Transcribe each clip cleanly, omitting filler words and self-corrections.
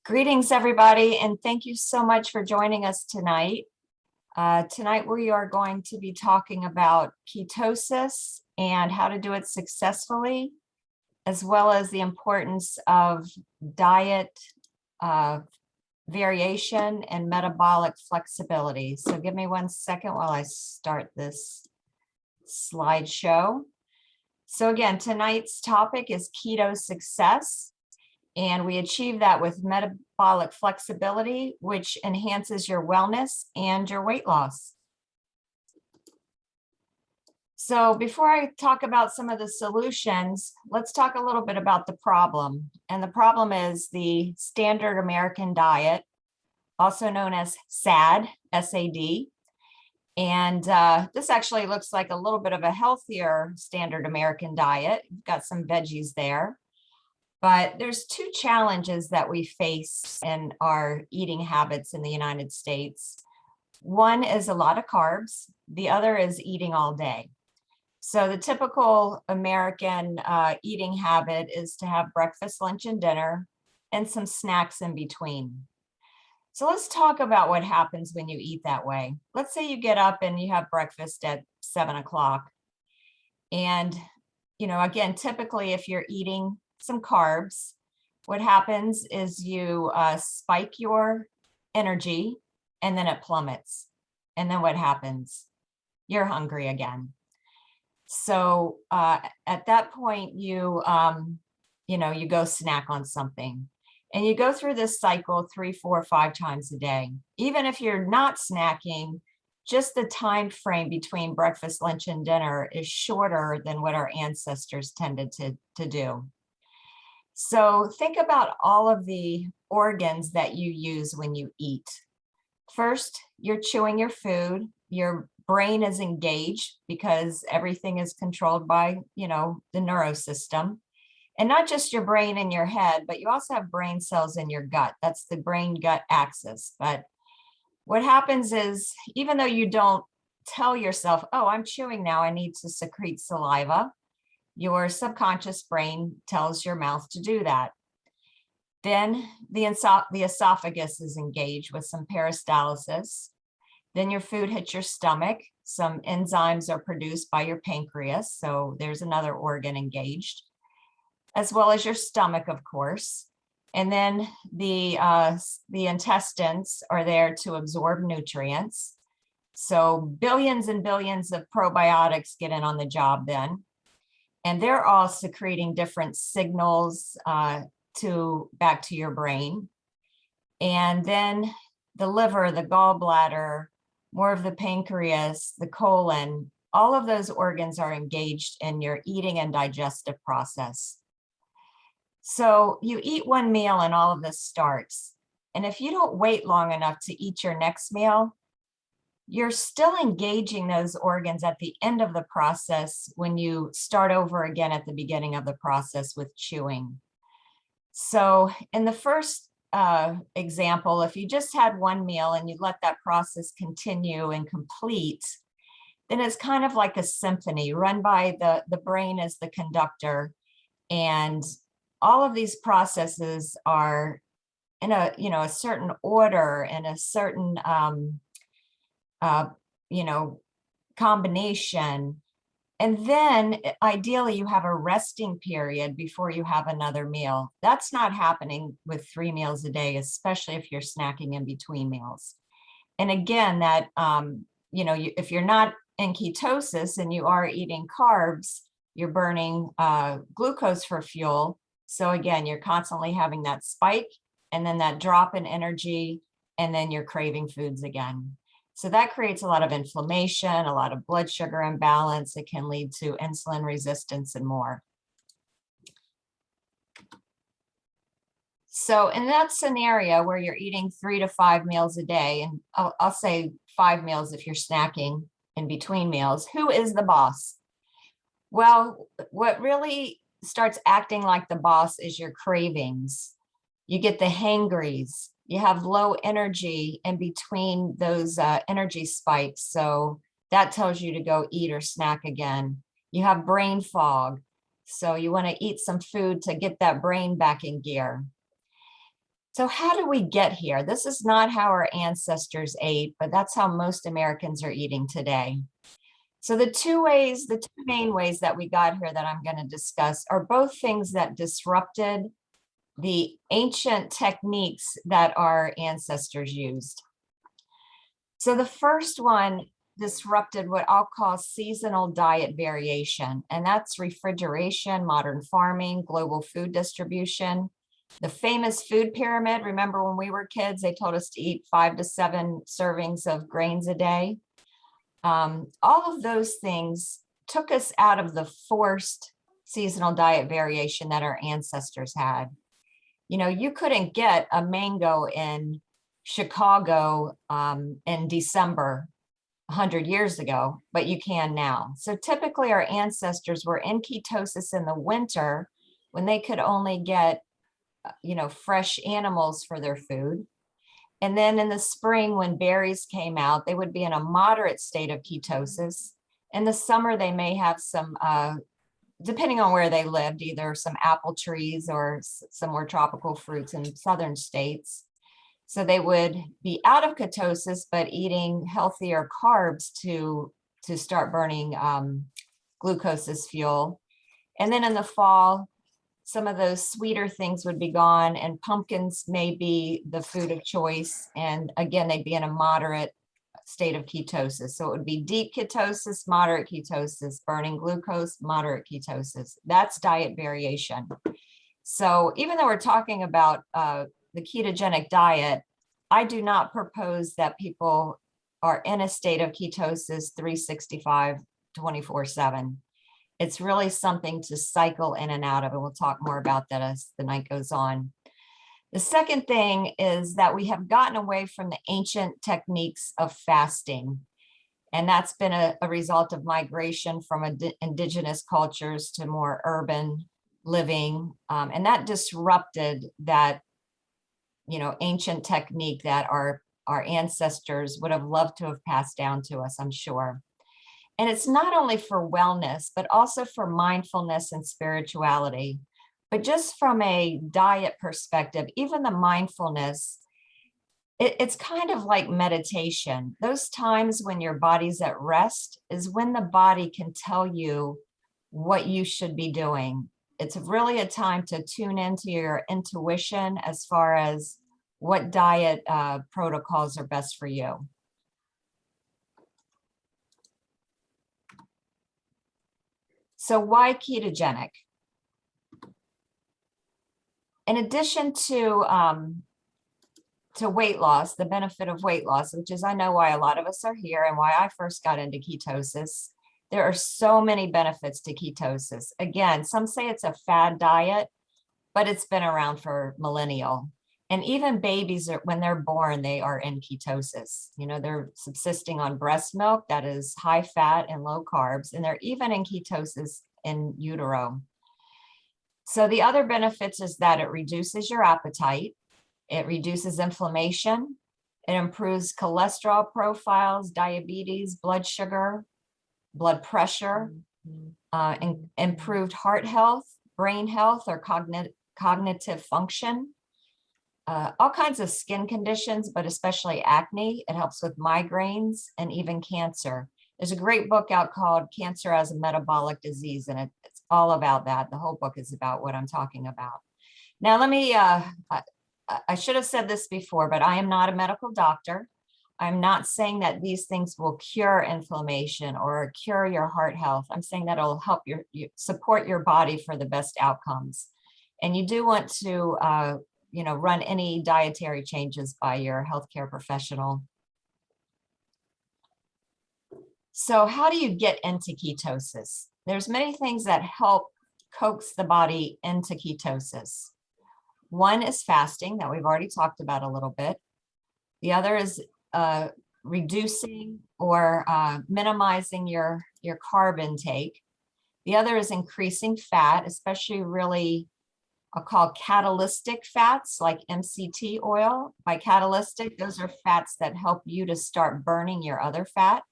Greetings, everybody, and thank you so much for joining us tonight. Tonight, we are going to be talking about ketosis and how to do it successfully, as well as the importance of diet variation and metabolic flexibility. So give me 1 second while I start this slideshow. So again, tonight's topic is keto success. And we achieve that with metabolic flexibility, which enhances your wellness and your weight loss. So before I talk about some of the solutions, let's talk a little bit about the problem. And the problem is the standard American diet, also known as SAD, S-A-D. And this actually looks like a little bit of a healthier standard American diet. You've got some veggies there. But there's two challenges that we face in our eating habits in the United States. One is a lot of carbs. The other is eating all day. So the typical American eating habit is to have breakfast, lunch, and dinner, and some snacks in between. So let's talk about what happens when you eat that way. Let's say you get up and you have breakfast at 7 o'clock. And, again, typically if you're eating some carbs, what happens is you spike your energy and then it plummets. And then what happens? You're hungry again. So at that point, you go snack on something. And you go through this cycle 3, 4, 5 times a day. Even if you're not snacking, just the time frame between breakfast, lunch, and dinner is shorter than what our ancestors tended to do. So think about all of the organs that you use when you eat. First, you're chewing your food. Your brain is engaged because everything is controlled by, the neurosystem. And not just your brain in your head, but you also have brain cells in your gut. That's the brain-gut axis. But what happens is, even though you don't tell yourself, oh, I'm chewing now, I need to secrete saliva, your subconscious brain tells your mouth to do that. Then the esophagus is engaged with some peristalsis. Then your food hits your stomach. Some enzymes are produced by your pancreas, so there's another organ engaged, as well as your stomach, of course. And then the intestines are there to absorb nutrients. So billions and billions of probiotics get in on the job then. And they're all secreting different signals back to your brain. And then the liver, the gallbladder, more of the pancreas, the colon, all of those organs are engaged in your eating and digestive process. So you eat one meal and all of this starts. And if you don't wait long enough to eat your next meal, you're still engaging those organs at the end of the process when you start over again at the beginning of the process with chewing. So in the first example, if you just had one meal and you let that process continue and complete, then it's kind of like a symphony run by the brain as the conductor. And all of these processes are in a certain order and a certain combination. And then ideally you have a resting period before you have another meal. That's not happening with 3 meals a day, especially if you're snacking in between meals. And again, that, if you're not in ketosis and you are eating carbs, you're burning glucose for fuel. So again, you're constantly having that spike and then that drop in energy, and then you're craving foods again. So that creates a lot of inflammation, a lot of blood sugar imbalance. It can lead to insulin resistance and more. So in that scenario where you're eating 3 to 5 meals a day, and I'll say 5 meals if you're snacking in between meals, who is the boss? Well, what really starts acting like the boss is your cravings. You get the hangries. You have low energy in between those energy spikes. So that tells you to go eat or snack again. You have brain fog. So you want to eat some food to get that brain back in gear. So how do we get here? This is not how our ancestors ate, but that's how most Americans are eating today. So the two main ways that we got here that I'm going to discuss are both things that disrupted the ancient techniques that our ancestors used. So the first one disrupted what I'll call seasonal diet variation, and that's refrigeration, modern farming, global food distribution. The famous food pyramid, remember when we were kids, they told us to eat 5 to 7 servings of grains a day. All of those things took us out of the forced seasonal diet variation that our ancestors had. You know, you couldn't get a mango in Chicago in December 100 years ago, but you can now. So typically our ancestors were in ketosis in the winter when they could only get, fresh animals for their food. And then in the spring, when berries came out, they would be in a moderate state of ketosis. In the summer, they may have some, depending on where they lived, either some apple trees or some more tropical fruits in southern states. So they would be out of ketosis, but eating healthier carbs to start burning glucose as fuel. And then in the fall, some of those sweeter things would be gone, and pumpkins may be the food of choice. And again, they'd be in a moderate state of ketosis. So it would be deep ketosis, moderate ketosis, burning glucose, moderate ketosis. That's diet variation. So even though we're talking about the ketogenic diet, I do not propose that people are in a state of ketosis 365, 24/7. It's really something to cycle in and out of, and we'll talk more about that as the night goes on. The second thing is that we have gotten away from the ancient techniques of fasting. And that's been a result of migration from indigenous cultures to more urban living. And that disrupted that, ancient technique that our ancestors would have loved to have passed down to us, I'm sure. And it's not only for wellness, but also for mindfulness and spirituality. But just from a diet perspective, even the mindfulness, it's kind of like meditation. Those times when your body's at rest is when the body can tell you what you should be doing. It's really a time to tune into your intuition as far as what diet protocols are best for you. So why ketogenic? In addition to weight loss, the benefit of weight loss, which is I know why a lot of us are here and why I first got into ketosis, there are so many benefits to ketosis. Again, some say it's a fad diet, but it's been around for millennia. And even babies, when they're born, they are in ketosis. They're subsisting on breast milk that is high fat and low carbs, and they're even in ketosis in utero. So the other benefits is that it reduces your appetite, it reduces inflammation, it improves cholesterol profiles, diabetes, blood sugar, blood pressure, improved heart health, brain health, or cognitive function. All kinds of skin conditions, but especially acne. It helps with migraines and even cancer. There's a great book out called Cancer as a Metabolic Disease, and it's all about that. The whole book is about what I'm talking about. Now, let me, I should have said this before, but I am not a medical doctor. I'm not saying that these things will cure inflammation or cure your heart health. I'm saying that it'll help you support your body for the best outcomes. And you do want to run any dietary changes by your healthcare professional. So how do you get into ketosis? There's many things that help coax the body into ketosis. One is fasting that we've already talked about a little bit. The other is reducing or minimizing your carb intake. The other is increasing fat, especially really I'll call catalytic fats like MCT oil. By catalytic, those are fats that help you to start burning your other fat.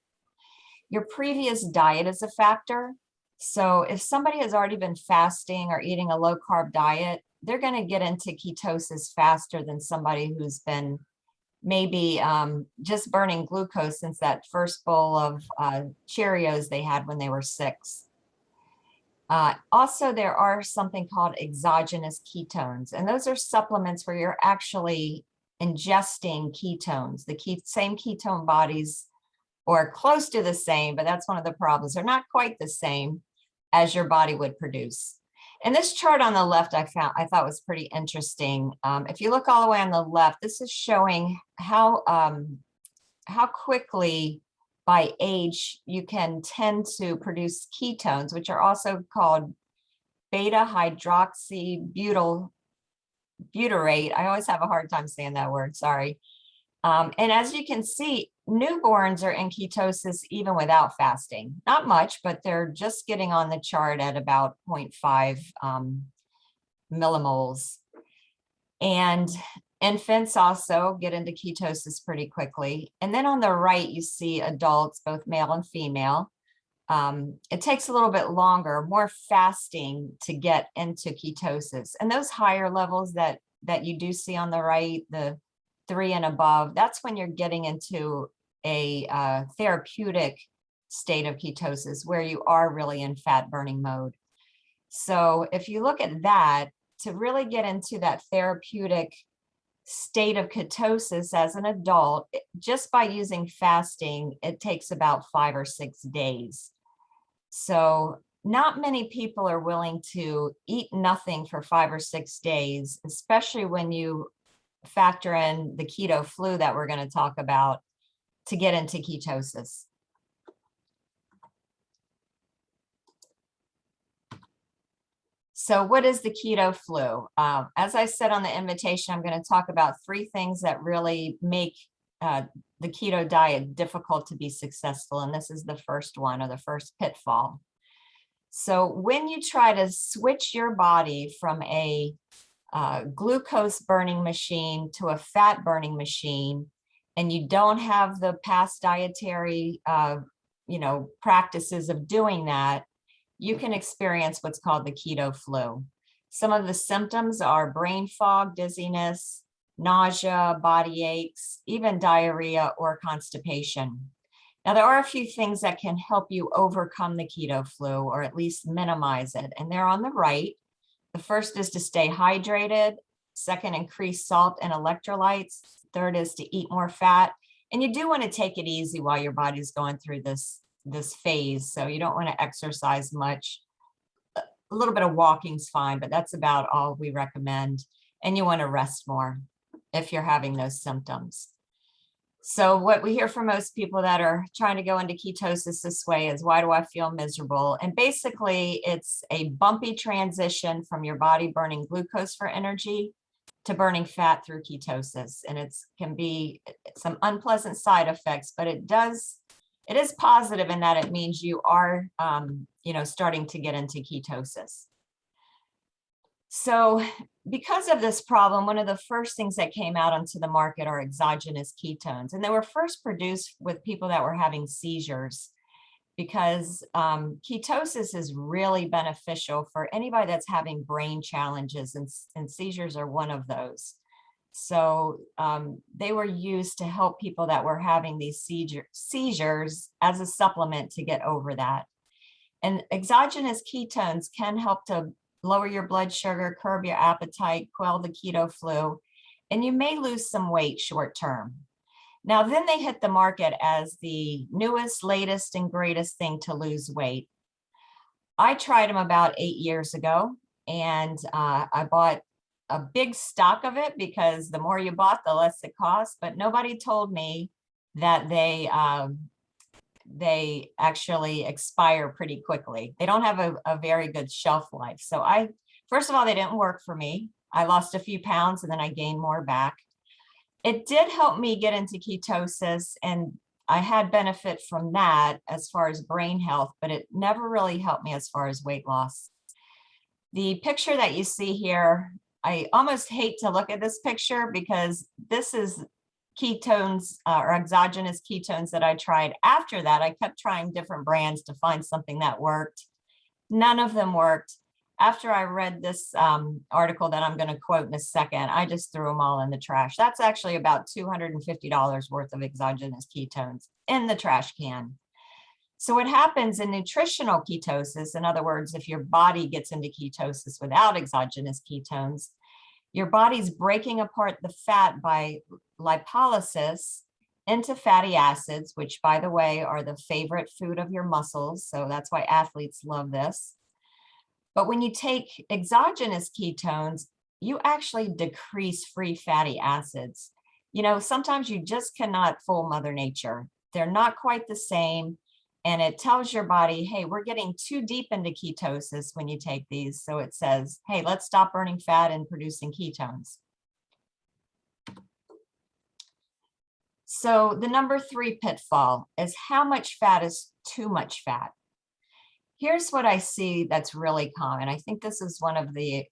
Your previous diet is a factor. So if somebody has already been fasting or eating a low carb diet, they're going to get into ketosis faster than somebody who's been maybe just burning glucose since that first bowl of Cheerios they had when they were 6. Also, there are something called exogenous ketones, and those are supplements where you're actually ingesting ketones, the same ketone bodies, or close to the same, but that's one of the problems. They're not quite the same as your body would produce. And this chart on the left I thought was pretty interesting. If you look all the way on the left, this is showing how quickly by age you can tend to produce ketones, which are also called beta hydroxybutyrate. I always have a hard time saying that word, sorry. And as you can see, newborns are in ketosis even without fasting. Not much, but they're just getting on the chart at about 0.5 millimoles. And infants also get into ketosis pretty quickly. And then on the right, you see adults, both male and female. It takes a little bit longer, more fasting to get into ketosis. And those higher levels that you do see on the right, the 3 and above, that's when you're getting into a therapeutic state of ketosis where you are really in fat burning mode. So if you look at that, to really get into that therapeutic state of ketosis as an adult, just by using fasting, it takes about 5 or 6 days. So not many people are willing to eat nothing for 5 or 6 days, especially when you factor in the keto flu that we're going to talk about, to get into ketosis. So what is the keto flu? As I said on the invitation, I'm going to talk about 3 things that really make the keto diet difficult to be successful. And this is the first one, or the first pitfall. So when you try to switch your body from a glucose burning machine to a fat burning machine, and you don't have the past dietary practices of doing that, you can experience what's called the keto flu. Some of the symptoms are brain fog, dizziness, nausea, body aches, even diarrhea or constipation. Now, there are a few things that can help you overcome the keto flu, or at least minimize it, and they're on the right. The first is to stay hydrated. Second, increase salt and electrolytes. Third is to eat more fat. And you do want to take it easy while your body's going through this phase. So you don't want to exercise much. A little bit of walking's fine, but that's about all we recommend. And you want to rest more if you're having those symptoms. So what we hear from most people that are trying to go into ketosis this way is, why do I feel miserable? And basically, it's a bumpy transition from your body burning glucose for energy to burning fat through ketosis. And it can be some unpleasant side effects, but it is positive in that it means you are, starting to get into ketosis. So because of this problem, one of the first things that came out onto the market are exogenous ketones. And they were first produced with people that were having seizures, because ketosis is really beneficial for anybody that's having brain challenges, and seizures are one of those. So they were used to help people that were having these seizures as a supplement to get over that. And exogenous ketones can help to lower your blood sugar, curb your appetite, quell the keto flu, and you may lose some weight short term. Now, then they hit the market as the newest, latest, and greatest thing to lose weight. I tried them about 8 years ago, and I bought a big stock of it, because the more you bought, the less it cost. But nobody told me that they actually expire pretty quickly. They don't have a very good shelf life. So first of all, they didn't work for me. I lost a few pounds and then I gained more back. It did help me get into ketosis, and I had benefit from that as far as brain health, but it never really helped me as far as weight loss. The picture that you see here, I almost hate to look at this picture, because this is ketones or exogenous ketones that I tried. After that, I kept trying different brands to find something that worked. None of them worked. after I read this article that I'm going to quote in a second, I just threw them all in the trash. That's actually about $250 worth of exogenous ketones in the trash can. So what happens in nutritional ketosis, in other words, if your body gets into ketosis without exogenous ketones, your body's breaking apart the fat by lipolysis into fatty acids, which, by the way, are the favorite food of your muscles. So that's why athletes love this. But when you take exogenous ketones, you actually decrease free fatty acids. You know, sometimes you just cannot fool Mother Nature. They're not quite the same. And it tells your body, hey, we're getting too deep into ketosis when you take these. So it says, hey, let's stop burning fat and producing ketones. So the number 3 pitfall is how much fat is too much fat. Here's what I see that's really common. I think this is one of the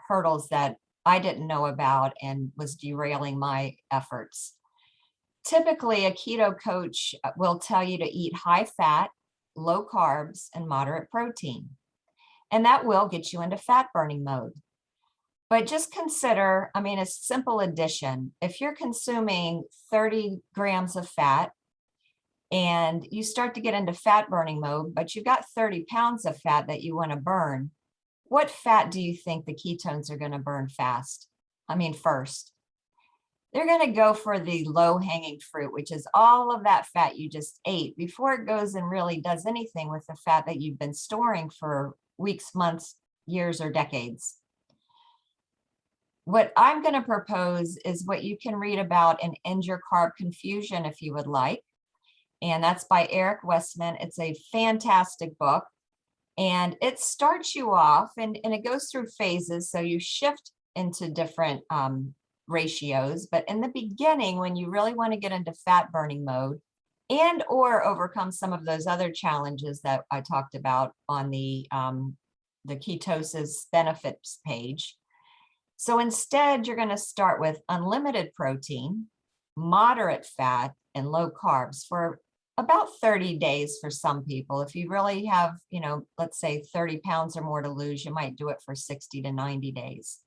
hurdles that I didn't know about and was derailing my efforts. Typically, a keto coach will tell you to eat high fat, low carbs, and moderate protein. And that will get you into fat burning mode. But just consider, I mean, a simple addition. If you're consuming 30 grams of fat and you start to get into fat burning mode, but you've got 30 pounds of fat that you want to burn, what fat do you think the ketones are going to burn first? They're going to go for the low hanging fruit, which is all of that fat you just ate before it goes and really does anything with the fat that you've been storing for weeks, months, years, or decades. What I'm going to propose is what you can read about in End Your Carb Confusion if you would like. And that's by Eric Westman. It's a fantastic book. And it starts you off and it goes through phases. So you shift into different ratios. But in the beginning, when you really want to get into fat burning mode and or overcome some of those other challenges that I talked about on the ketosis benefits page. So instead, you're going to start with unlimited protein, moderate fat, and low carbs for about 30 days for some people. If you really have, let's say 30 pounds or more to lose, you might do it for 60 to 90 days.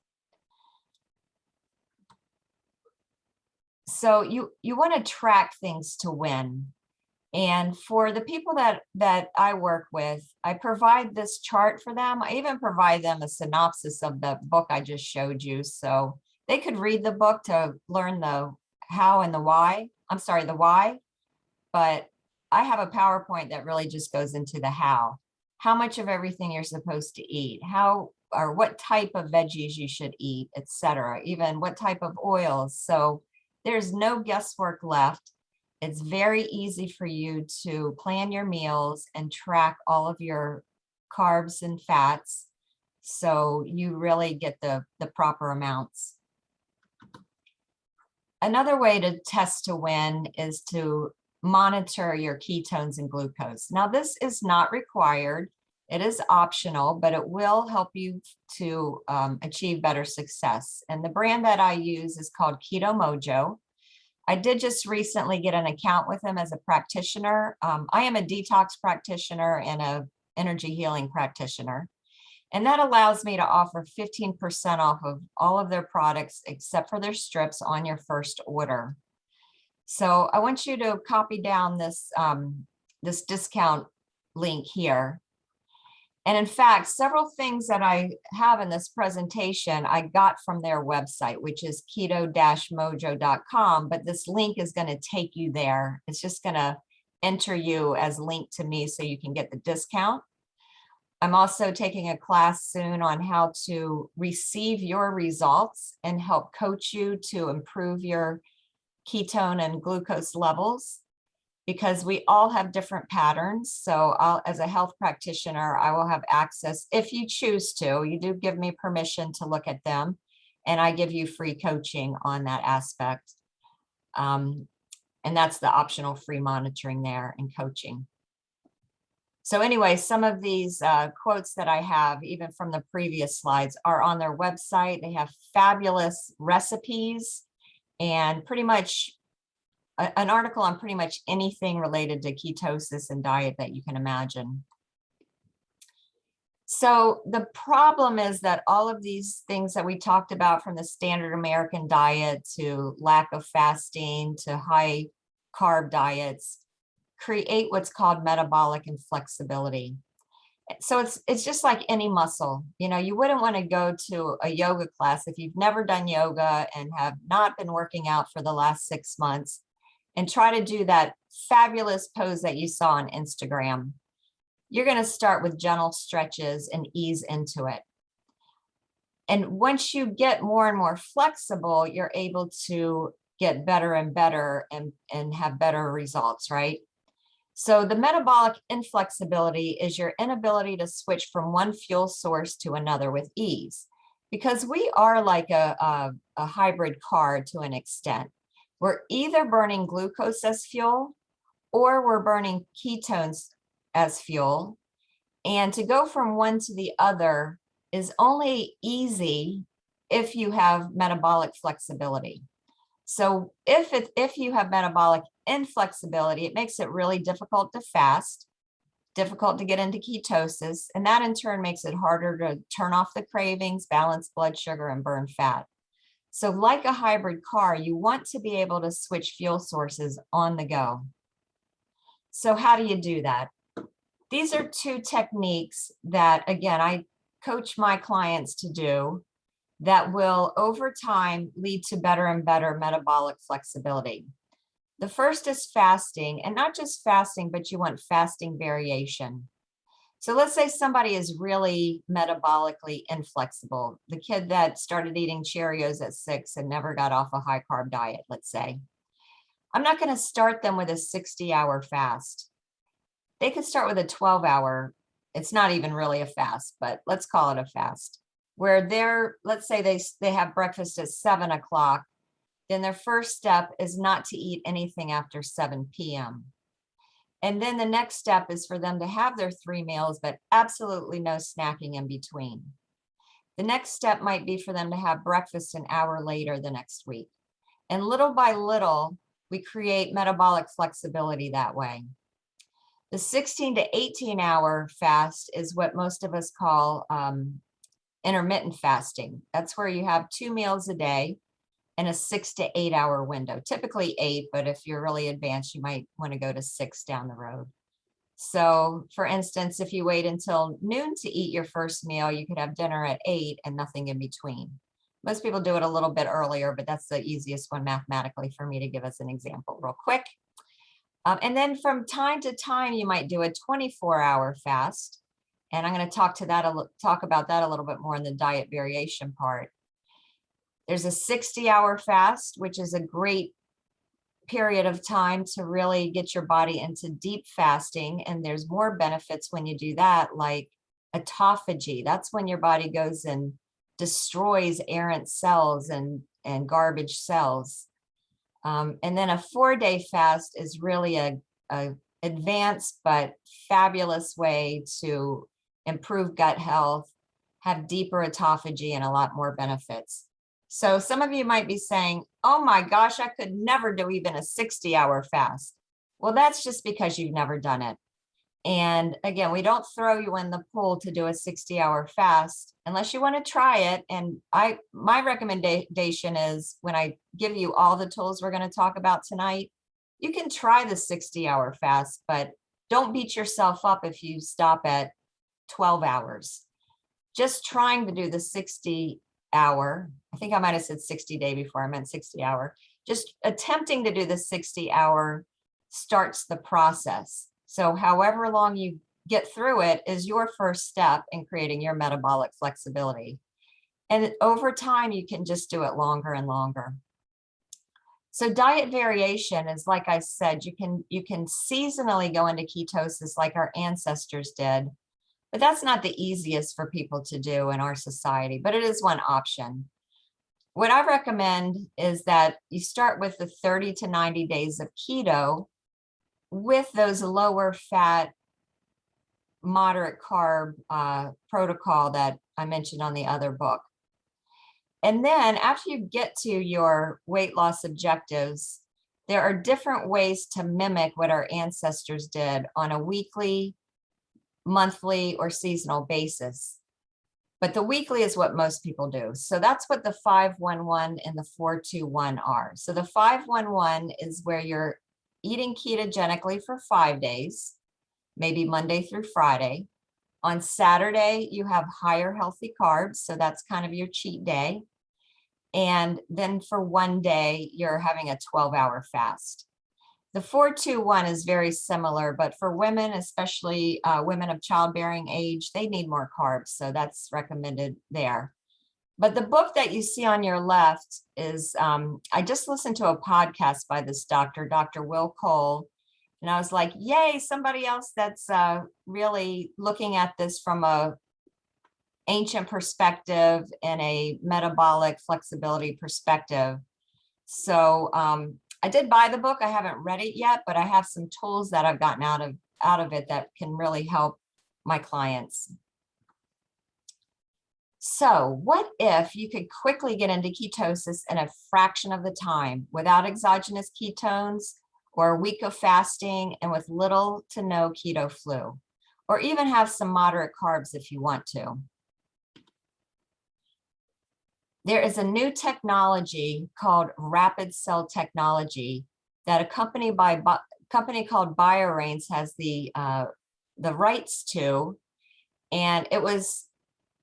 So you want to track things to win. And for the people that I work with, I provide this chart for them. I even provide them a synopsis of the book I just showed you. So they could read the book to learn the how and the why. The why. But I have a PowerPoint that really just goes into the how. How much of everything you're supposed to eat, how or what type of veggies you should eat, etc. Even what type of oils. So there's no guesswork left. It's very easy for you to plan your meals and track all of your carbs and fats so you really get the proper amounts. Another way to test to win is to monitor your ketones and glucose. Now, this is not required. It is optional, but it will help you to achieve better success. And the brand that I use is called Keto Mojo. I did just recently get an account with them as a practitioner. I am a detox practitioner and an energy healing practitioner. And that allows me to offer 15% off of all of their products except for their strips on your first order. So I want you to copy down this, this discount link here. And in fact, several things that I have in this presentation, I got from their website, which is keto-mojo.com, but this link is going to take you there. It's just going to enter you as linked to me so you can get the discount. I'm also taking a class soon on how to receive your results and help coach you to improve your ketone and glucose levels, because we all have different patterns. So as a health practitioner, I will have access, if you choose to. You do give me permission to look at them, and I give you free coaching on that aspect. And that's the optional free monitoring there and coaching. So anyway, some of these quotes that I have, even from the previous slides, are on their website. They have fabulous recipes and pretty much an article on pretty much anything related to ketosis and diet that you can imagine. So the problem is that all of these things that we talked about, from the standard American diet to lack of fasting to high carb diets, create what's called metabolic inflexibility. So it's just like any muscle. You wouldn't want to go to a yoga class if you've never done yoga and have not been working out for the last 6 months and try to do that fabulous pose that you saw on Instagram. You're going to start with gentle stretches and ease into it. And once you get more and more flexible, you're able to get better and better and have better results, right? So the metabolic inflexibility is your inability to switch from one fuel source to another with ease, because we are like a hybrid car to an extent. We're either burning glucose as fuel or we're burning ketones as fuel. And to go from one to the other is only easy if you have metabolic flexibility. So if you have metabolic inflexibility, it makes it really difficult to fast, difficult to get into ketosis, and that in turn makes it harder to turn off the cravings, balance blood sugar, and burn fat. So like a hybrid car, you want to be able to switch fuel sources on the go. So how do you do that? These are 2 techniques that, again, I coach my clients to do that will over time lead to better and better metabolic flexibility. The first is fasting, and not just fasting, but you want fasting variation. So let's say somebody is really metabolically inflexible, the kid that started eating Cheerios at 6 and never got off a high carb diet, let's say. I'm not going to start them with a 60-hour fast. They could start with a 12-hour. It's not even really a fast, but let's call it a fast, where let's say they have breakfast at 7 o'clock. Then their first step is not to eat anything after 7 p.m. And then the next step is for them to have their 3 meals, but absolutely no snacking in between. The next step might be for them to have breakfast an hour later the next week. And little by little, we create metabolic flexibility that way. The 16 to 18-hour fast is what most of us call intermittent fasting. That's where you have 2 meals a day in a 6 to 8 hour window, typically 8, but if you're really advanced, you might want to go to 6 down the road. So for instance, if you wait until noon to eat your first meal, you could have dinner at 8 and nothing in between. Most people do it a little bit earlier, but that's the easiest one mathematically for me to give as an example real quick. And then from time to time, you might do a 24-hour fast. And I'm going to talk about that a little bit more in the diet variation part. There's a 60-hour fast, which is a great period of time to really get your body into deep fasting. And there's more benefits when you do that, like autophagy. That's when your body goes and destroys errant cells and garbage cells. And then a 4-day fast is really a advanced but fabulous way to improve gut health, have deeper autophagy, and a lot more benefits. So some of you might be saying, oh my gosh, I could never do even a 60-hour fast. Well, that's just because you've never done it. And again, we don't throw you in the pool to do a 60-hour fast unless you want to try it. And my recommendation is, when I give you all the tools we're going to talk about tonight, you can try the 60-hour fast, but don't beat yourself up if you stop at 12 hours. Just trying to do the 60-hour, I think I might have said 60-day before, I meant 60-hour. Just attempting to do the 60-hour starts the process. So however long you get through it is your first step in creating your metabolic flexibility. And over time, you can just do it longer and longer. So diet variation is, like I said, you can seasonally go into ketosis like our ancestors did, but that's not the easiest for people to do in our society, but it is one option. What I recommend is that you start with the 30 to 90 days of keto with those lower fat, moderate carb protocol that I mentioned on the other book. And then after you get to your weight loss objectives, there are different ways to mimic what our ancestors did on a weekly monthly or seasonal basis. But the weekly is what most people do. So that's what the 5-1-1 and the 4-2-1 are. So the 5-1-1 is where you're eating ketogenically for 5 days, maybe Monday through Friday. On Saturday, you have higher healthy carbs. So that's kind of your cheat day. And then for 1 day, you're having a 12-hour fast. The 4-2-1 is very similar, but for women, especially women of childbearing age, they need more carbs. So that's recommended there. But the book that you see on your left is, I just listened to a podcast by this doctor, Dr. Will Cole. And I was like, yay, somebody else that's really looking at this from a ancient perspective and a metabolic flexibility perspective. So I did buy the book. I haven't read it yet, but I have some tools that I've gotten out of it that can really help my clients. So what if you could quickly get into ketosis in a fraction of the time without exogenous ketones or a week of fasting and with little to no keto flu, or even have some moderate carbs if you want to? There is a new technology called rapid cell technology that a company called BioRains has the rights to, and it was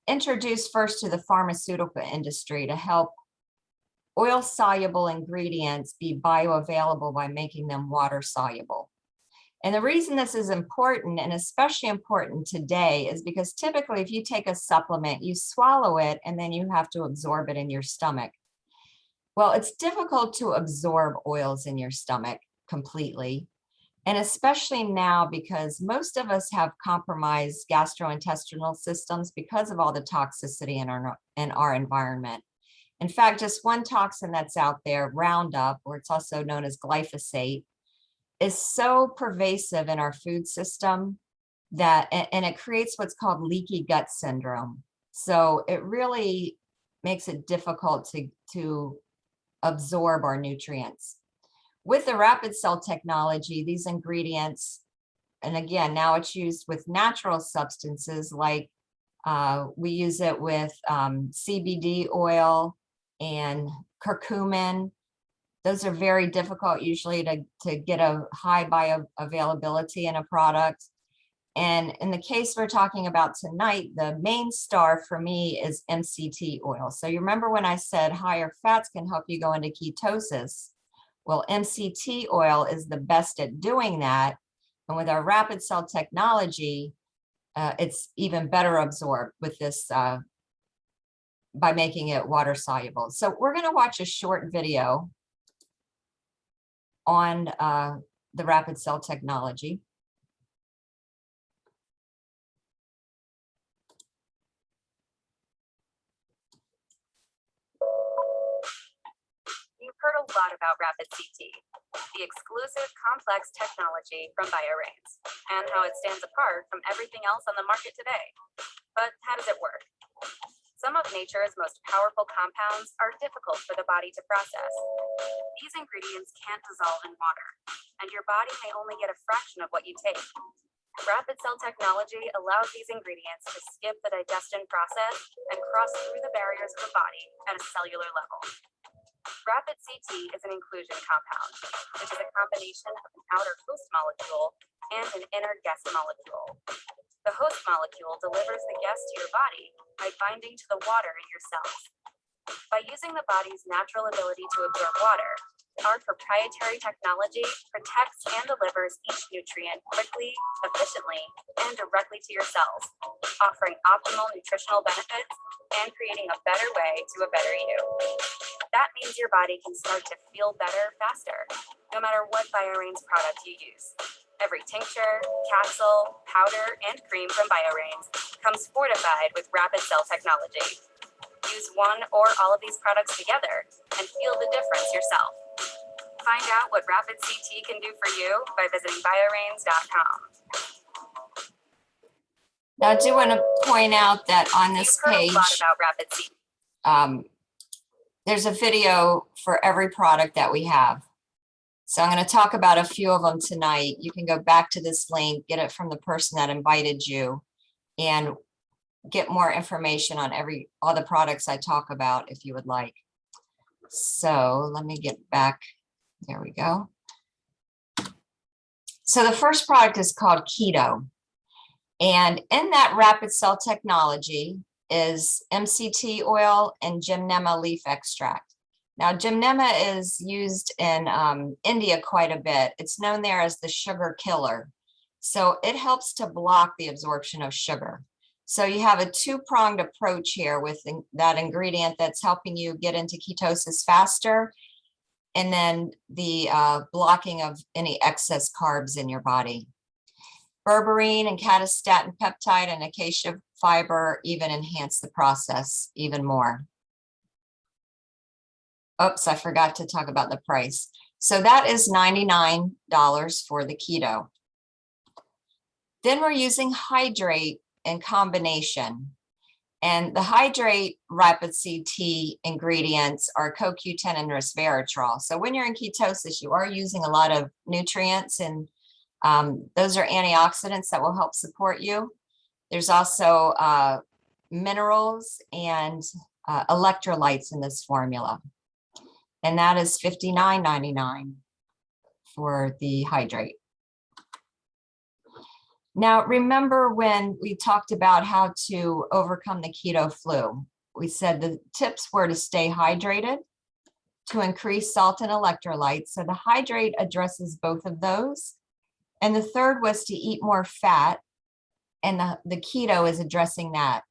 introduced first to the pharmaceutical industry to help oil-soluble ingredients be bioavailable by making them water-soluble. And the reason this is important, and especially important today, is because typically if you take a supplement, you swallow it and then you have to absorb it in your stomach. Well, it's difficult to absorb oils in your stomach completely. And especially now, because most of us have compromised gastrointestinal systems because of all the toxicity in our environment. In fact, just one toxin that's out there, Roundup, or it's also known as glyphosate, is so pervasive in our food system that, and it creates what's called leaky gut syndrome. So it really makes it difficult to absorb our nutrients. With the rapid cell technology, these ingredients, and again, now it's used with natural substances like we use it with CBD oil and curcumin. Those are very difficult usually to get a high bioavailability in a product. And in the case we're talking about tonight, the main star for me is MCT oil. So you remember when I said higher fats can help you go into ketosis? Well, MCT oil is the best at doing that. And with our rapid cell technology, it's even better absorbed with this by making it water soluble. So we're going to watch a short video on the rapid cell technology. You've heard a lot about Rapid CT, the exclusive complex technology from BioRains, and how it stands apart from everything else on the market today. But how does it work? Some of nature's most powerful compounds are difficult for the body to process. These ingredients can't dissolve in water, and your body may only get a fraction of what you take. Rapid cell technology allows these ingredients to skip the digestion process and cross through the barriers of the body at a cellular level. Rapid CT is an inclusion compound, which is a combination of an outer host molecule and an inner guest molecule. The host molecule delivers the guest to your body by binding to the water in your cells. By using the body's natural ability to absorb water, our proprietary technology protects and delivers each nutrient quickly, efficiently, and directly to your cells, offering optimal nutritional benefits and creating a better way to a better you. That means your body can start to feel better faster, no matter what BioRains product you use. Every tincture, capsule, powder, and cream from BioRains comes fortified with rapid cell technology. Use one or all of these products together and feel the difference yourself. Find out what Rapid CT can do for you by visiting biorains.com. Now, I do want to point out that on this page, about Rapid CT. there's a video for every product that we have. So I'm going to talk about a few of them tonight. You can go back to this link, get it from the person that invited you, and get more information on all the products I talk about if you would like. So let me get back. There we go. So the first product is called Keto. And in that rapid cell technology is MCT oil and gymnema leaf extract. Now, gymnema is used in India quite a bit. It's known there as the sugar killer. So it helps to block the absorption of sugar. So you have a two-pronged approach here with that ingredient that's helping you get into ketosis faster, and then the blocking of any excess carbs in your body. Berberine and catastatin peptide and acacia fiber even enhance the process even more. Oops, I forgot to talk about the price. So that is $99 for the keto. Then we're using hydrate in combination. And the hydrate rapid CT ingredients are CoQ10 and resveratrol. So when you're in ketosis, you are using a lot of nutrients, and those are antioxidants that will help support you. There's also minerals and electrolytes in this formula. And that is $59.99 for the hydrate. Now, remember when we talked about how to overcome the keto flu? We said the tips were to stay hydrated, to increase salt and electrolytes. So the hydrate addresses both of those. And the third was to eat more fat. And the keto is addressing that.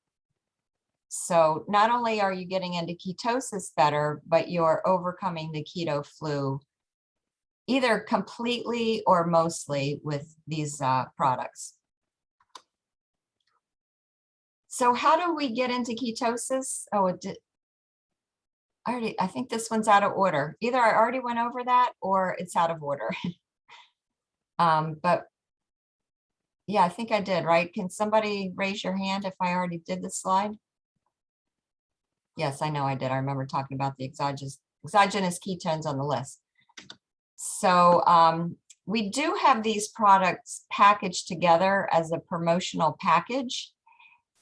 So not only are you getting into ketosis better, but you're overcoming the keto flu either completely or mostly with these products. So how do we get into ketosis? Oh, it did. I think this one's out of order. Either I already went over that or it's out of order. But yeah, I think I did, right? Can somebody raise your hand if I already did the slide? Yes, I know I did. I remember talking about the exogenous ketones on the list. So we do have these products packaged together as a promotional package.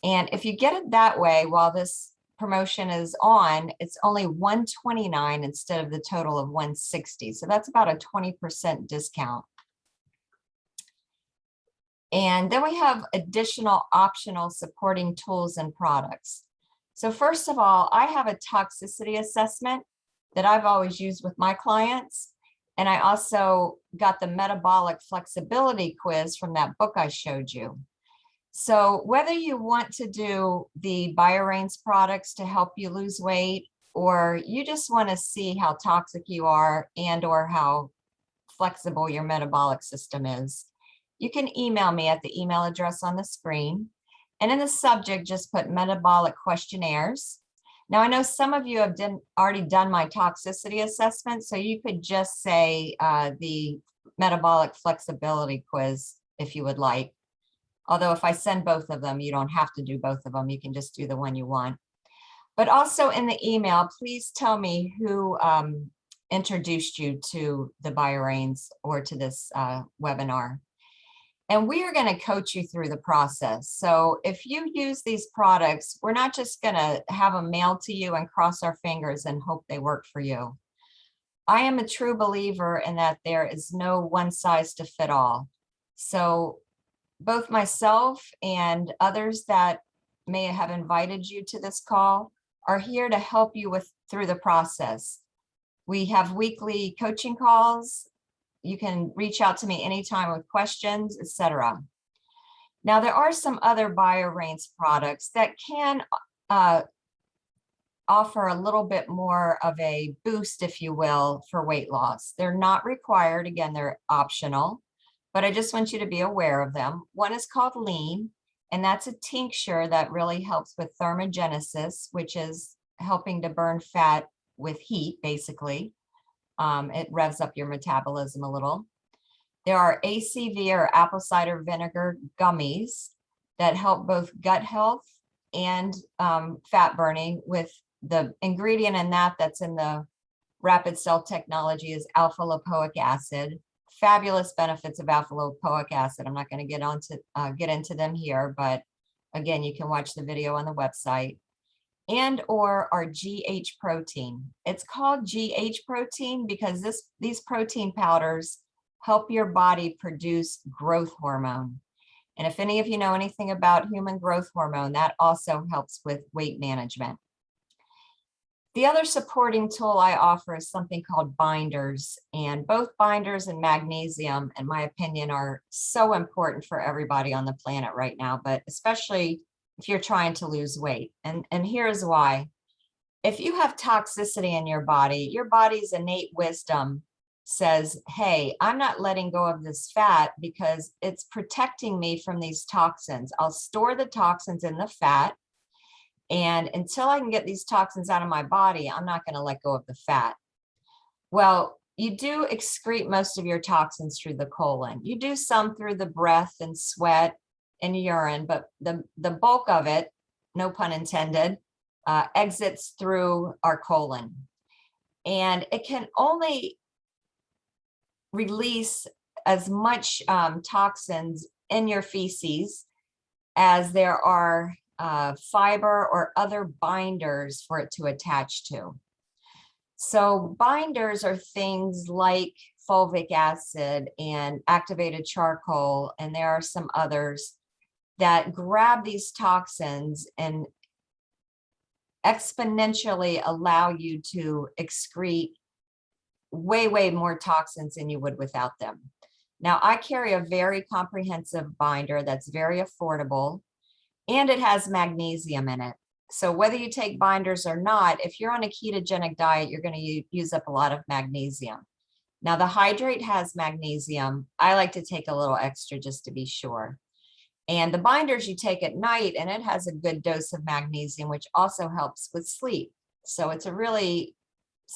And if you get it that way, while this promotion is on, it's only $129 instead of the total of $160. So that's about a 20% discount. And then we have additional optional supporting tools and products. So first of all, I have a toxicity assessment that I've always used with my clients. And I also got the metabolic flexibility quiz from that book I showed you. So whether you want to do the BioRains products to help you lose weight, or you just want to see how toxic you are and or how flexible your metabolic system is, you can email me at the email address on the screen. And in the subject, just put metabolic questionnaires. Now, I know some of you have already done my toxicity assessment, so you could just say the metabolic flexibility quiz if you would like. Although if I send both of them, you don't have to do both of them. You can just do the one you want. But also in the email, please tell me who introduced you to the BioRains or to this webinar. And we are going to coach you through the process. So if you use these products, we're not just going to have them mailed to you and cross our fingers and hope they work for you. I am a true believer in that there is no one size to fit all. So both myself and others that may have invited you to this call are here to help you through the process. We have weekly coaching calls. You can reach out to me anytime with questions, etc. Now, there are some other BioRains products that can offer a little bit more of a boost, if you will, for weight loss. They're not required. Again, they're optional, but I just want you to be aware of them. One is called Lean, and that's a tincture that really helps with thermogenesis, which is helping to burn fat with heat, basically. It revs up your metabolism a little. There are ACV or apple cider vinegar gummies that help both gut health and fat burning, with the ingredient in that that's in the rapid cell technology is alpha lipoic acid. Fabulous benefits of alpha lipoic acid. I'm not going to get into them here, but again, you can watch the video on the website. And or our GH protein. It's called GH protein because these protein powders help your body produce growth hormone. And if any of you know anything about human growth hormone, that also helps with weight management. The other supporting tool I offer is something called binders, and both binders and magnesium, in my opinion, are so important for everybody on the planet right now, but especially if you're trying to lose weight. And here's why. If you have toxicity in your body's innate wisdom says, hey, I'm not letting go of this fat because it's protecting me from these toxins. I'll store the toxins in the fat. And until I can get these toxins out of my body, I'm not going to let go of the fat. Well, you do excrete most of your toxins through the colon. You do some through the breath and sweat and urine, but the bulk of it, no pun intended, exits through our colon. And it can only release as much toxins in your feces as there are fiber or other binders for it to attach to. So binders are things like fulvic acid and activated charcoal, and there are some others that grab these toxins and exponentially allow you to excrete way, way more toxins than you would without them. Now, I carry a very comprehensive binder that's very affordable, and it has magnesium in it. So whether you take binders or not, if you're on a ketogenic diet, you're going to use up a lot of magnesium. Now, the hydrate has magnesium. I like to take a little extra just to be sure. And the binders you take at night, and it has a good dose of magnesium, which also helps with sleep. So it's a really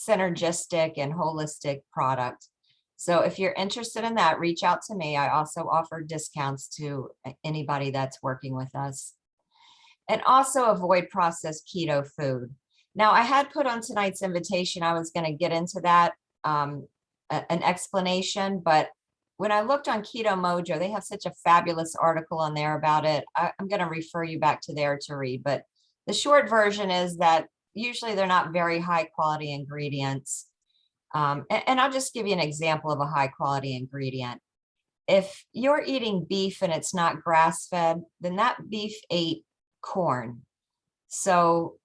synergistic and holistic product. So if you're interested in that, reach out to me. I also offer discounts to anybody that's working with us. And also avoid processed keto food. Now, I had put on tonight's invitation, I was going to get into that, an explanation, but when I looked on Keto Mojo, they have such a fabulous article on there about it. I'm going to refer you back to there to read, but the short version is that usually they're not very high quality ingredients. And I'll just give you an example of a high quality ingredient. If you're eating beef and it's not grass fed, then that beef ate corn. So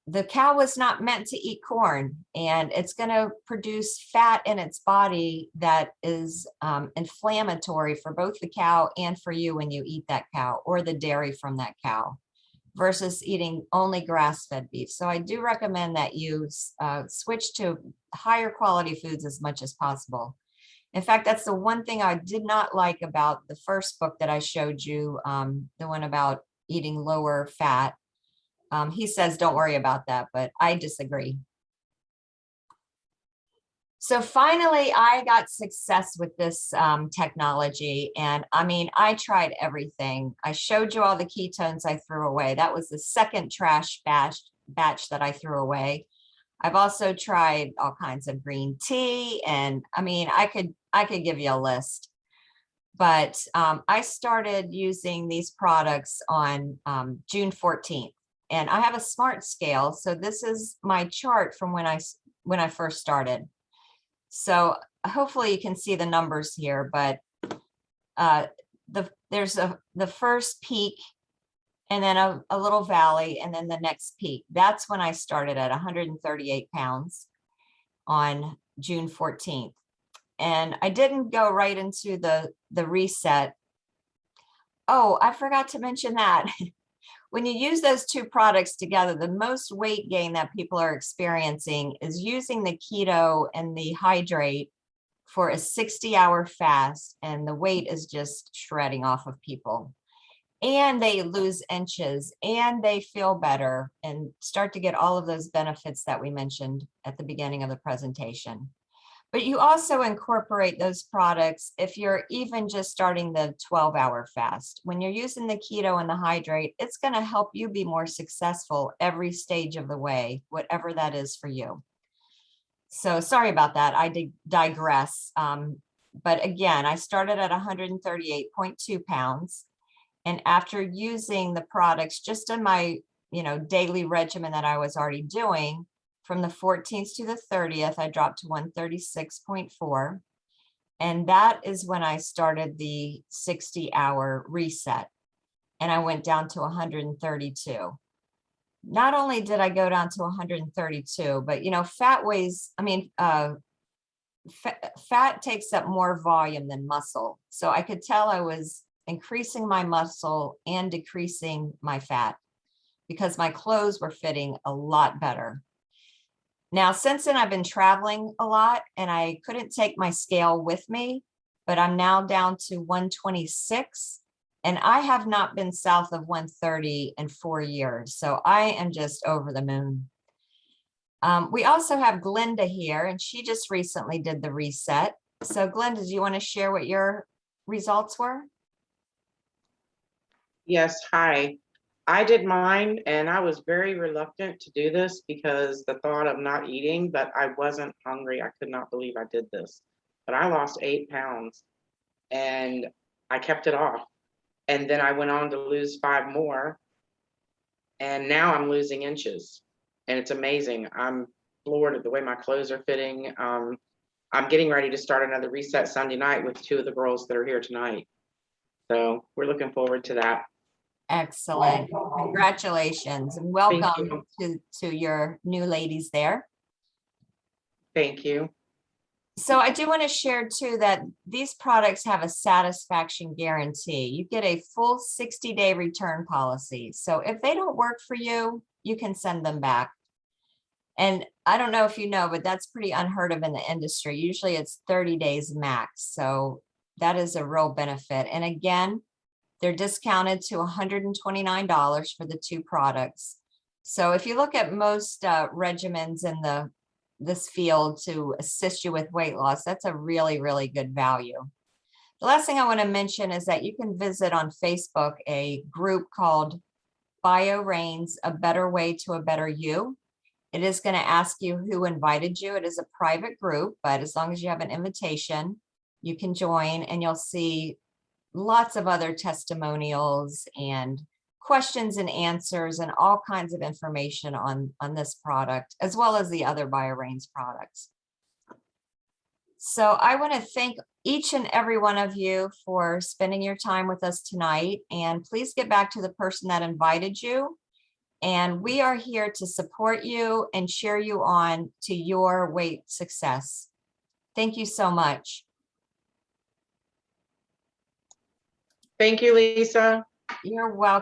the cow was not meant to eat corn, and it's going to produce fat in its body that is inflammatory for both the cow and for you when you eat that cow or the dairy from that cow versus eating only grass-fed beef. So I do recommend that you switch to higher quality foods as much as possible. In fact, that's the one thing I did not like about the first book that I showed you, the one about eating lower fat. He says, don't worry about that, but I disagree. So finally, I got success with this technology. And I mean, I tried everything. I showed you all the ketones I threw away. That was the second trash batch that I threw away. I've also tried all kinds of green tea. And I mean, I could give you a list. But I started using these products on June 14th. And I have a smart scale. So this is my chart from when I first started. So hopefully you can see the numbers here, but there's the first peak and then a little valley and then the next peak. That's when I started at 138 pounds on June 14th. And I didn't go right into the reset. Oh, I forgot to mention that. When you use those two products together, the most weight gain that people are experiencing is using the keto and the hydrate for a 60-hour fast, and the weight is just shredding off of people. And they lose inches, and they feel better and start to get all of those benefits that we mentioned at the beginning of the presentation. But you also incorporate those products if you're even just starting the 12-hour fast. When you're using the keto and the hydrate, it's going to help you be more successful every stage of the way, whatever that is for you. So sorry about that. I digress. But again, I started at 138.2 pounds. And after using the products just in my, daily regimen that I was already doing, from the 14th to the 30th, I dropped to 136.4. And that is when I started the 60-hour reset. And I went down to 132. Not only did I go down to 132, but fat takes up more volume than muscle. So I could tell I was increasing my muscle and decreasing my fat because my clothes were fitting a lot better. Now, since then, I've been traveling a lot and I couldn't take my scale with me, but I'm now down to 126. And I have not been south of 130 in 4 years. So I am just over the moon. We also have Glenda here, and she just recently did the reset. So Glenda, do you want to share what your results were? Yes, hi. I did mine and I was very reluctant to do this because the thought of not eating, but I wasn't hungry. I could not believe I did this. But I lost 8 pounds and I kept it off. And then I went on to lose 5 more. And now I'm losing inches. And it's amazing. I'm floored at the way my clothes are fitting. I'm getting ready to start another reset Sunday night with 2 of the girls that are here tonight. So we're looking forward to that. Excellent. Congratulations and welcome to your new ladies there. Thank you. So I do want to share too that these products have a satisfaction guarantee. You get a full 60-day return policy. So if they don't work for you, you can send them back. And I don't know if you know, but that's pretty unheard of in the industry. Usually it's 30 days max. So that is a real benefit. And again, they're discounted to $129 for the 2 products. So if you look at most regimens in this field to assist you with weight loss, that's a really, really good value. The last thing I want to mention is that you can visit on Facebook a group called BioRains, A Better Way to a Better You. It is going to ask you who invited you. It is a private group, but as long as you have an invitation, you can join and you'll see lots of other testimonials and questions and answers and all kinds of information on this product, as well as the other BioRains products. So I want to thank each and every one of you for spending your time with us tonight. And please get back to the person that invited you. And we are here to support you and cheer you on to your weight success. Thank you so much. Thank you, Lisa. You're welcome.